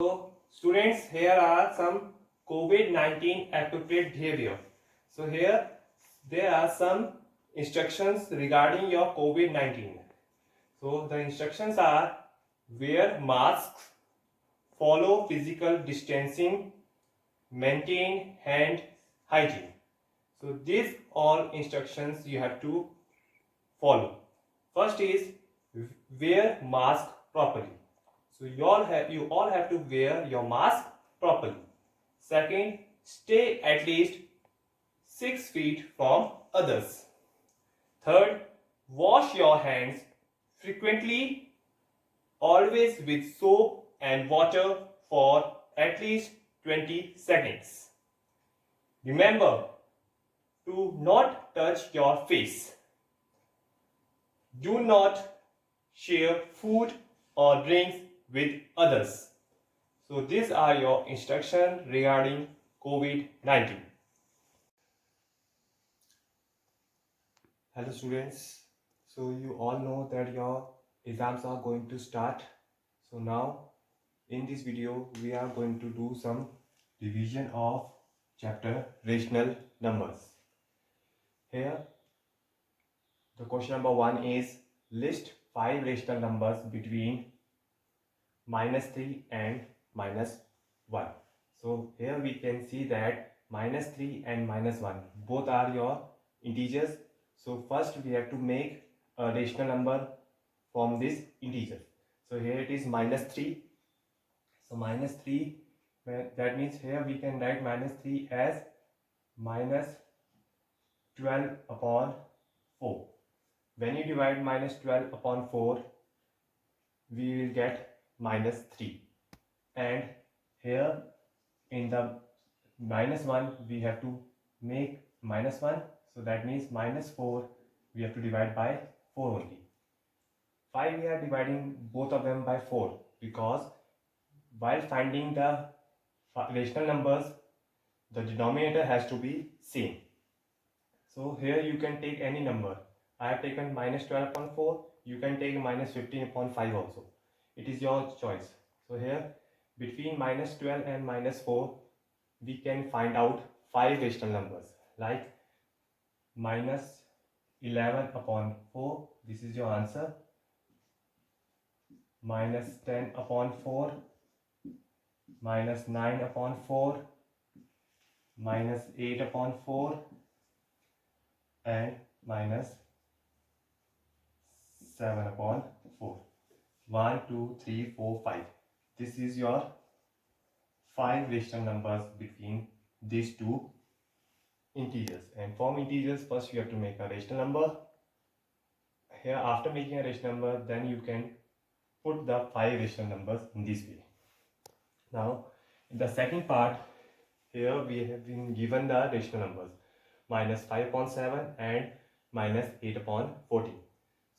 So students, here are some COVID-19 appropriate behavior. So here there are some instructions regarding your COVID-19. So the instructions are: wear masks, follow physical distancing, maintain hand hygiene. So these all instructions you have to follow. First is wear mask properly. So you all have to wear your mask properly. Second, stay at least 6 feet from others. Third, wash your hands frequently, always with soap and water for at least 20 seconds. Remember to not touch your face. Do not share food or drinks with others. So these are your instructions regarding COVID-19. Hello students. So you all know that your exams are going to start. So now in this video we are going to do some revision of chapter rational numbers. Here the question number 1 is list 5 rational numbers between -3 and -1. So here we can see that -3 and -1 both are your integers. So first we have to make a rational number from this integer. So here it is -3. So -3, that means here we can write -3 as -12 upon 4. When you divide -12 upon 4, we will get -3. And here in the -1 we have to make -1. So that means -4 we have to divide by 4 only. 5 we are dividing both of them by 4 because while finding the rational numbers the denominator has to be same. So here you can take any number. I have taken -12 upon 4. You can take -15 upon 5 also. It is your choice. So here between -12 and -4 we can find out 5 rational numbers like -11 upon 4. This is your answer. -10 upon 4, -9 upon 4, -8 upon 4 and -7 upon 4. 1, 2, 3, 4, 5. This is your 5 rational numbers between these two integers. And from integers first you have to make a rational number. Here after making a rational number then you can put the 5 rational numbers in this way. Now in the second part, here we have been given the rational numbers -5 upon 7 and -8 upon 14.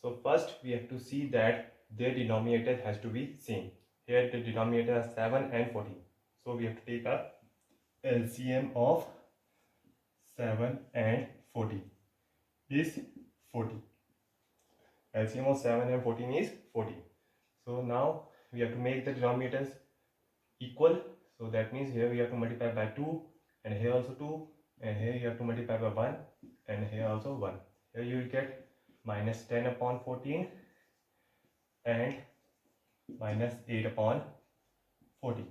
So first we have to see that their denominator has to be same. Here the denominator is 7 and 14. So we have to take a LCM of 7 and 14 is 40. LCM of 7 and 14 is 40. So now we have to make the denominators equal. So that means here we have to multiply by 2 and here also 2 and here you have to multiply by 1 and here also 1. Here you will get -10 upon 14 and -8 upon 14.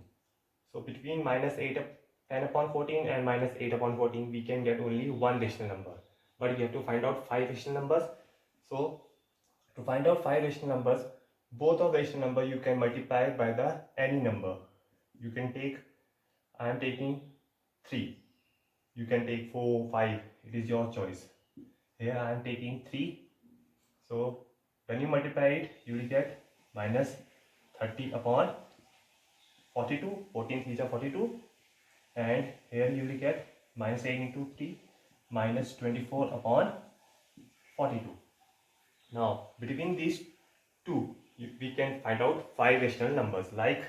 So between -10 upon 14 and -8 upon 14 we can get only one rational number, but we have to find out 5 rational numbers. So to find out 5 rational numbers, both of rational number you can multiply by the any number. You can take, I am taking 3. You can take 4, 5. It is your choice. Here I am taking 3. So when you multiply it, you will get -30 upon 42. 14 3s are 42. And here you will get -8 into 3, -24 upon 42. Now between these two we can find out 5 rational numbers. Like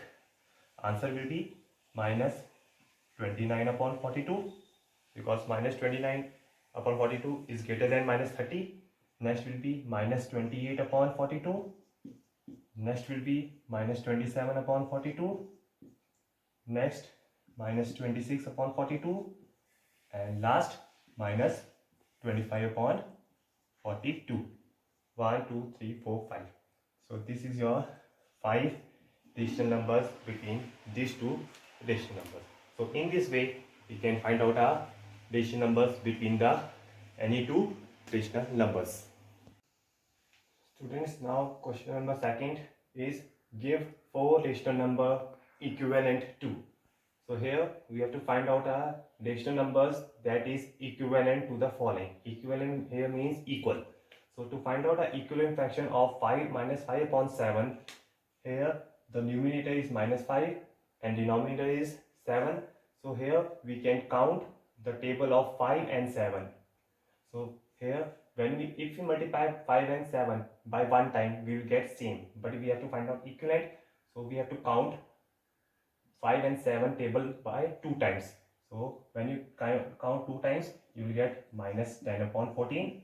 answer will be -29 upon 42 because -29 upon 42 is greater than -30. Next will be -28 upon 42. Next will be -27 upon 42. next minus 26 upon 42, and last minus 25 upon 42. 1 2 3 4 5. So this is your 5 rational numbers between these two rational numbers. So in this way we can find out our rational numbers between the any two rational numbers. Students, now question number second is give 4 rational number equivalent to. So here we have to find out our rational numbers that is equivalent to the following. Equivalent here means equal. So to find out the equivalent fraction of 5 minus 5 upon 7, here the numerator is minus 5 and denominator is 7. So here we can count the table of 5 and 7. So here if we multiply 5 and 7 by one time, we will get same, but we have to find out equivalent, so we have to count 5 and 7 table by 2 times. So when you count 2 times, you will get minus 10 upon 14.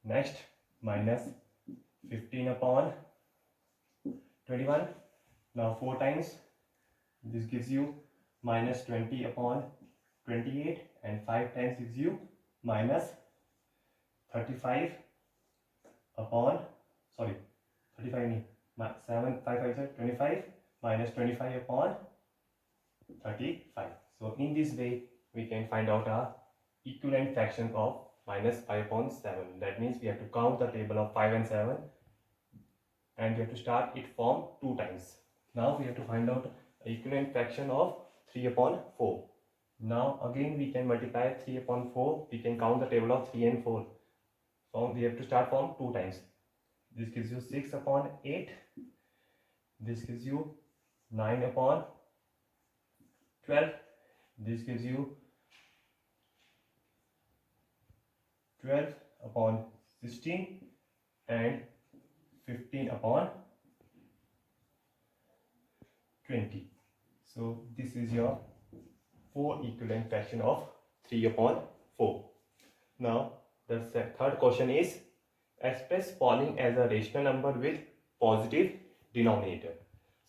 Next minus 15 upon 21. Now 4 times, this gives you minus 20 upon 28, and 5 times gives you minus 35 upon 35 नहीं 7 5 5 is 25 minus 25 upon 35. So in this way we can find out our equivalent fraction of minus 5 upon 7. That means we have to count the table of 5 and 7 and we have to start it from 2 times. Now we have to find out equivalent fraction of 3 upon 4. Now again we can multiply 3 upon 4. We can count the table of 3 and 4. So we have to start from 2 times. This gives you 6 upon 8. This gives you 9 upon 12. This gives you 12 upon 16 and 15 upon 20. So this is your 4 equivalent fraction of 3 upon 4. Now the third question is express following as a rational number with positive denominator.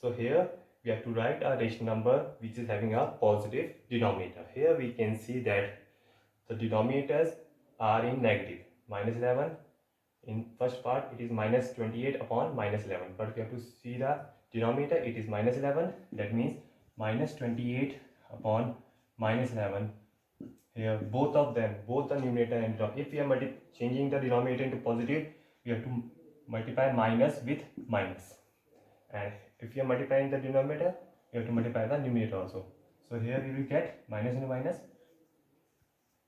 So here we have to write a rational number which is having a positive denominator. Here we can see that the denominators are in negative. Minus 11, in first part it is minus 28 upon minus 11, but we have to see the denominator, it is minus 11. That means minus 28 upon minus 11. Here both of them, both the numerator and denominator, if we are changing the denominator into positive, we have to multiply minus with minus, and if you are multiplying the denominator, you have to multiply the numerator also. So here we will get minus into minus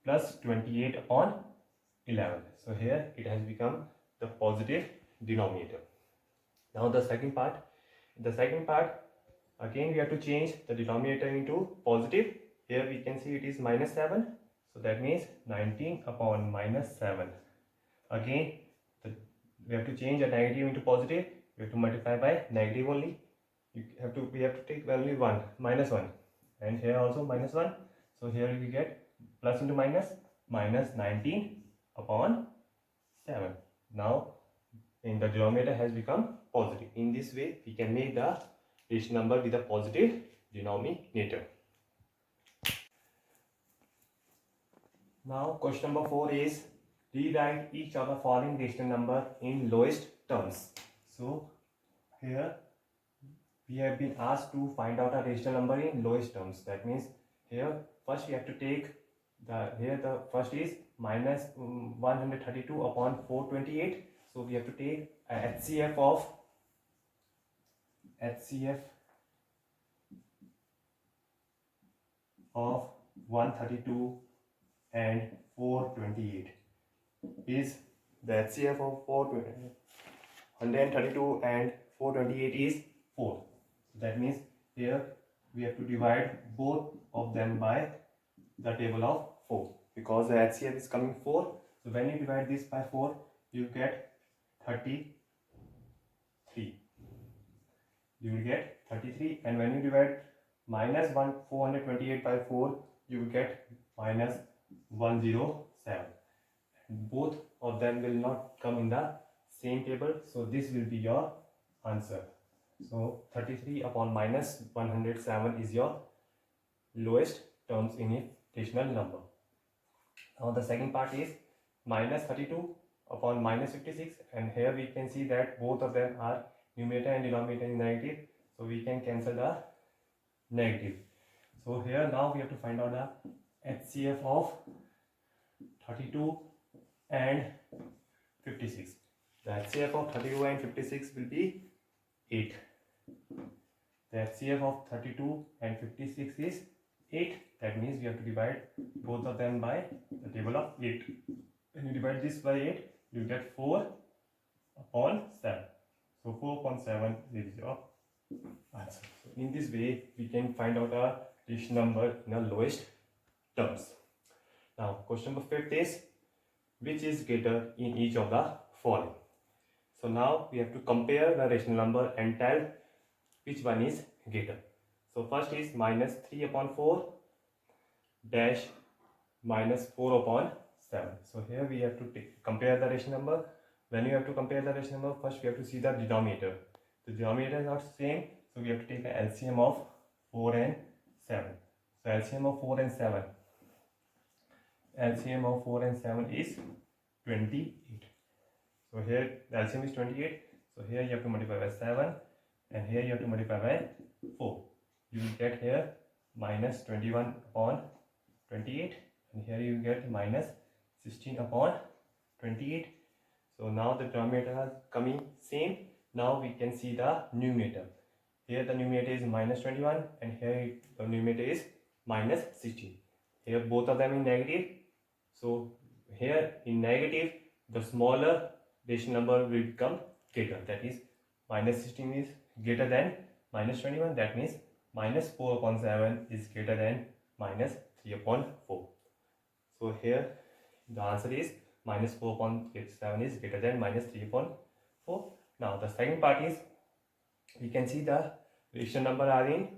plus 28 upon 11. So here it has become the positive denominator. Now the second part, again we have to change the denominator into positive. Here we can see it is minus 7. So that means 19 upon minus 7. Again we have to change a negative into positive. We have to multiply by negative only. We have to take value 1, minus 1, and here also minus 1. So here we get plus into minus, minus 19 upon 7. Now in the denominator has become positive. In this way we can make the rational number with a positive denominator. Now question number 4 is rewrite each of the following rational number in lowest terms. So here we have been asked to find out a rational number in lowest terms. That means here first we have to take the first is minus 132 upon 428. So we have to take a HCF of 132 and 428 is the HCF of 132 and 428 is 4. That means here we have to divide both of them by the table of 4 because the HCF is coming 4. So when you divide this by 4, you get 33. You will get 33, and when you divide minus 428 by 4, you will get minus 107. Both of them will not come in the same table, so this will be your answer. So 33 upon minus 107 is your lowest terms in a rational number. Now the second part is minus 32 upon minus 56, and here we can see that both of them are numerator and denominator is negative, so we can cancel the negative. So here now we have to find out the HCF of 32 and 56. The HCF of 32 and 56 will be 8. The HCF of 32 and 56 is 8. That means we have to divide both of them by the table of 8. When you divide this by 8, you get 4 upon 7. So 4 upon 7 is your answer. So in this way, we can find out a rational number in the lowest terms. Now, question number 5 is, which is greater in each of the following? So now we have to compare the rational number and tell which one is greater. So first is minus 3 upon 4 dash minus 4 upon 7. So here we have to compare the rational number. When you have to compare the rational number, first we have to see the denominator. The denominator is not same, so we have to take the LCM of 4 and 7. So LCM of 4 and 7. LCM of 4 and 7 is 28. So here the LCM is 28. So here you have to multiply by 7 and here you have to multiply by 4. You will get here minus 21 upon 28 and here you will get minus 16 upon 28. So now the denominator is coming same. Now we can see the numerator. Here the numerator is minus 21 and here the numerator is minus 16. Here both of them in negative. So here in negative, the smaller rational number will become greater. That is minus 16 is greater than minus 21. That means minus 4 upon 7 is greater than minus 3 upon 4. So here the answer is minus 4 upon 7 is greater than minus 3 upon 4. Now the second part is, we can see the rational number are in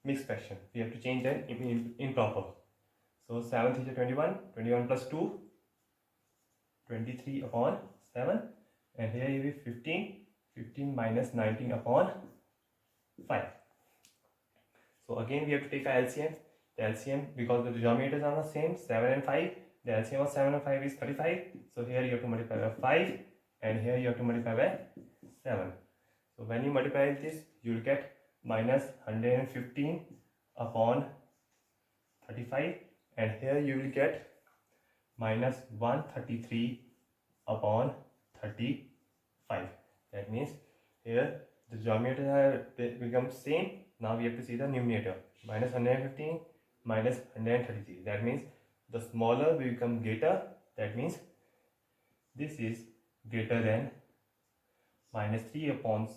mixed fraction. We have to change them in improper. So 7 is 21, 21 plus 2, 23 upon 7, and here you have 15, 15 minus 19 upon 5. So again we have to take a LCM. The LCM, because the denominators are the same, 7 and 5, the LCM of 7 and 5 is 35. So here you have to multiply by 5 and here you have to multiply by 7. So when you multiply this, you will get minus 115 upon 35 and here you will get minus 133 upon 35. That means here the denominator becomes same. Now we have to see the numerator. Minus 115 minus 133. That means the smaller will become greater. That means this is greater than minus 3 upon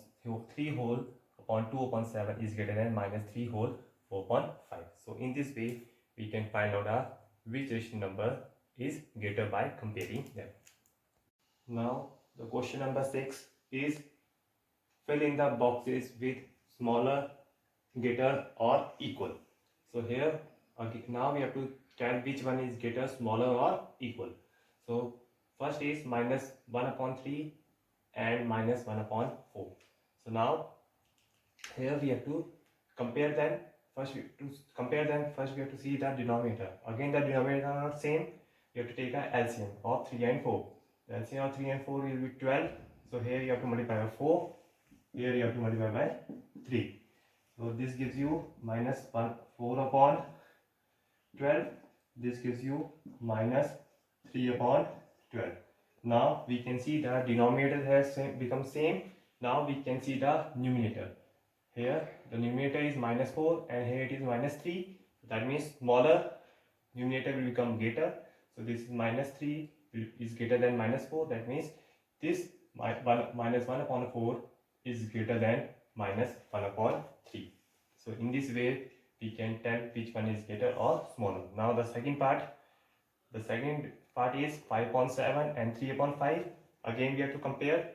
3 whole upon 2 upon 7 is greater than minus 3 whole 4 upon 5. So in this way we can find out which rational number is greater by comparing them. Now the question number 6 is, fill in the boxes with smaller, greater or equal. So here again, now we have to tell which one is greater, smaller or equal. So first is minus 1 upon 3 and minus 1 upon 4. So now here we have to compare them. First we have to see the denominator. Again the denominator are not same. You have to take a LCM of 3 and 4. The LCM of 3 and 4 will be 12. So here you have to multiply by 4. Here you have to multiply by 3. So this gives you minus 4 upon 12. This gives you minus 3 upon 12. Now we can see the denominator has become same. Now we can see the numerator. Here the numerator is minus 4 and here it is minus 3. That means smaller numerator will become greater. So this is minus 3 is greater than minus 4. That means this minus 1 upon 4 is greater than minus 1 upon 3. So in this way we can tell which one is greater or smaller. Now the second part is 5 upon 7 and 3 upon 5. Again we have to compare.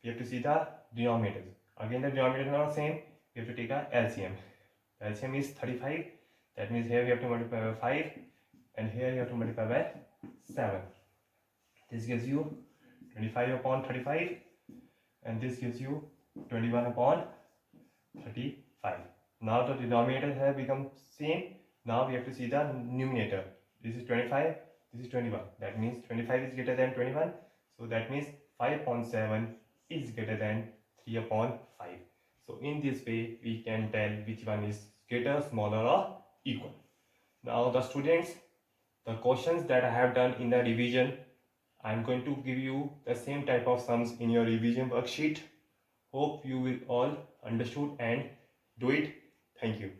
We have to see the denominators. Again the denominators are not same. We have to take a LCM. The LCM is 35. That means here we have to multiply by 5 and here you have to multiply by 7. This gives you 25 upon 35 and this gives you 21 upon 35. Now the denominators have become same. Now we have to see the numerator. This is 25, this is 21. That means 25 is greater than 21. So that means 5 upon 7 is greater than 3 upon 5. So in this way we can tell which one is greater, smaller or equal. Now the students, the questions that I have done in the revision, I am going to give you the same type of sums in your revision worksheet. Hope you will all understood and do it. Thank you.